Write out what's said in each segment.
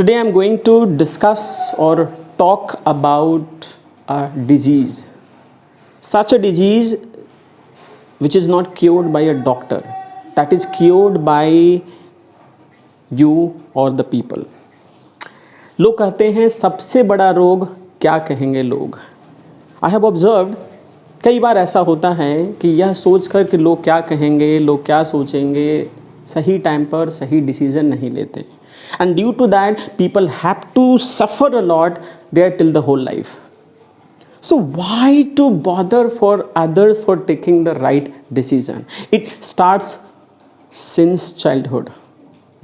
Today I'm going to discuss or talk about a disease. Such a disease which is not cured by a doctor, that is cured by you or the people. लोग कहते हैं सबसे बड़ा रोग क्या कहेंगे लोग. I have observed कई बार ऐसा होता है कि यह सोच कर कि लोग क्या कहेंगे, लोग क्या सोचेंगे, सही टाइम पर सही डिसीजन नहीं लेते. And due to that, people have to suffer a lot there till the whole life. So why to bother for others for taking the right decision? It starts since childhood.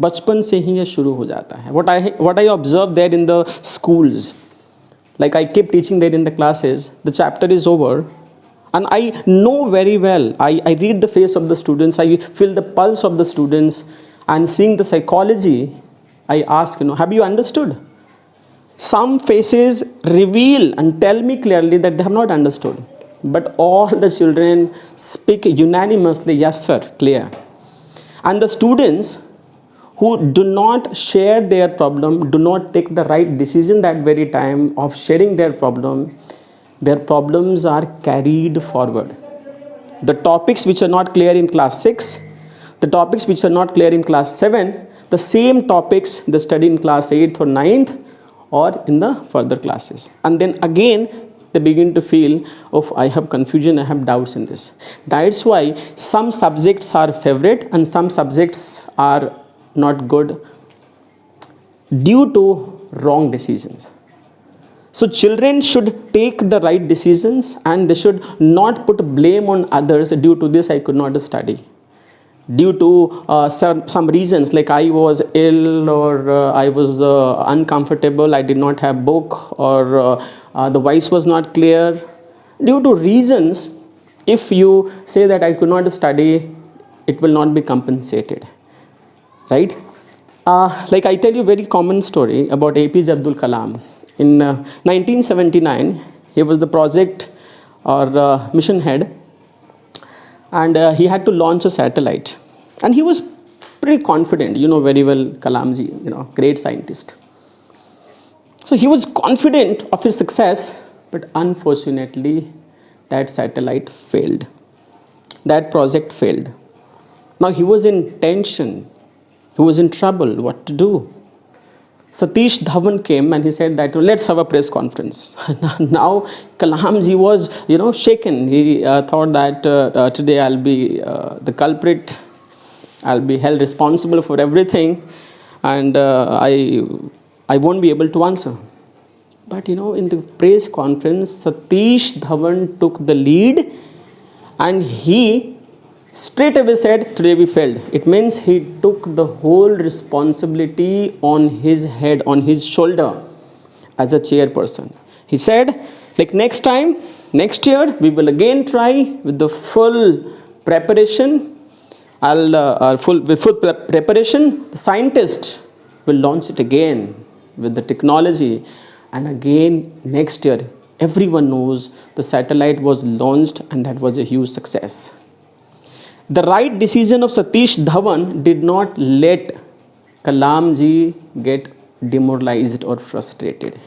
बचपन से ही ये शुरू हो जाता है. What I observe there in the schools, like I keep teaching there in the classes, the chapter is over, and I know very well. I read the face of the students, I feel the pulse of the students, and seeing the psychology, I ask, have you understood? Some faces reveal and tell me clearly that they have not understood. But all the children speak unanimously, yes sir, clear. And the students who do not share their problem, do not take the right decision that very time of sharing their problems are carried forward. The topics which are not clear in class 6, the topics which are not clear in class 7, the same topics they study in class 8th or 9th or in the further classes. And then again they begin to feel, oh, I have confusion, I have doubts in this. That's why some subjects are favorite and some subjects are not good due to wrong decisions. So children should take the right decisions and they should not put blame on others. Due to this I could not study. Due to some reasons, like I was ill or I was uncomfortable, I did not have book, or the voice was not clear. Due to reasons, if you say that I could not study, it will not be compensated, right? Like I tell you a very common story about APJ Abdul Kalam. In 1979, he was the project or mission head, and he had to launch a satellite, and he was pretty confident. You know very well Kalamji, great scientist. So he was confident of his success, but unfortunately that satellite failed. That project failed. Now he was in tension, he was in trouble, what to do? Satish Dhawan came and he said that let's have a press conference. Now Kalamji was shaken. He thought that today I'll be the culprit, I'll be held responsible for everything, and I won't be able to answer. But in the press conference, Satish Dhawan took the lead and he straight away said, today we failed. It means he took the whole responsibility on his head, on his shoulder as a chairperson. He said, like next time, next year, we will again try with the full preparation. With full preparation, the scientist will launch it again with the technology. And again, next year, everyone knows the satellite was launched and that was a huge success. The right decision of Satish Dhawan did not let Kalamji get demoralized or frustrated,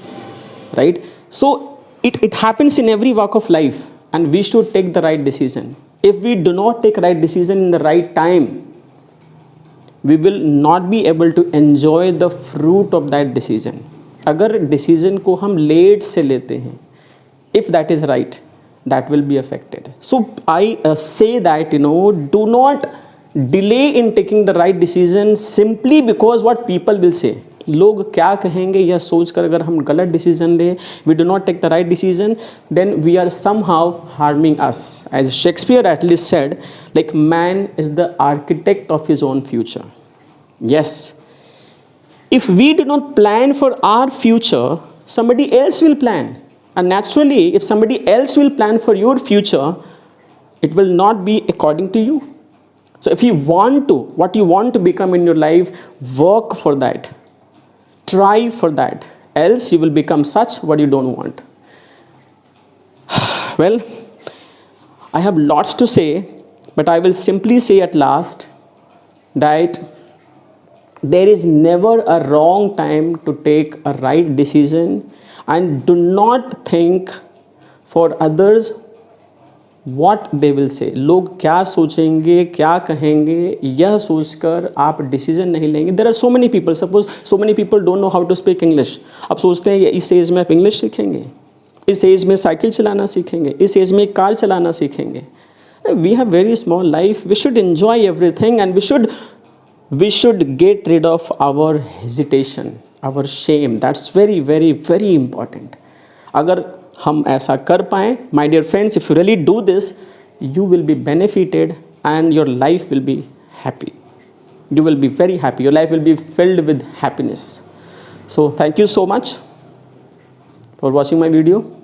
right? So it happens in every walk of life, and we should take the right decision. If we do not take right decision in the right time, we will not be able to enjoy the fruit of that decision. अगर decision को हम late से लेते हैं, if that is right, that will be affected. So I say that do not delay in taking the right decision simply because what people will say. लोग क्या कहेंगे यह सोच कर अगर हम गलत decision ले, we do not take the right decision, then we are somehow harming us. As Shakespeare at least said, like man is the architect of his own future. Yes, if we do not plan for our future, somebody else will plan. And naturally, if somebody else will plan for your future, it will not be according to you. So if you want to, what you want to become in your life, work for that. Try for that. Else you will become such what you don't want. Well, I have lots to say, but I will simply say at last that There is never a wrong time to take a right decision, and do not think for others what they will say. लोग क्या सोचेंगे, क्या कहेंगे, यह सोचकर आप decision नहीं लेंगे. There are so many people, suppose so many people don't know how to speak English. आप सोचते हैं इस एज में आप इंग्लिश सीखेंगे, इस एज में साइकिल चलाना सीखेंगे, इस एज में कार चलाना सीखेंगे. We have very small life. We should enjoy everything, and we should get rid of our hesitation, our shame. That's very, very, very important. अगर हम ऐसा कर पाएँ, my dear friends, if you really do this, you will be benefited and your life will be happy. You will be very happy. Your life will be filled with happiness. So thank you so much for watching my video.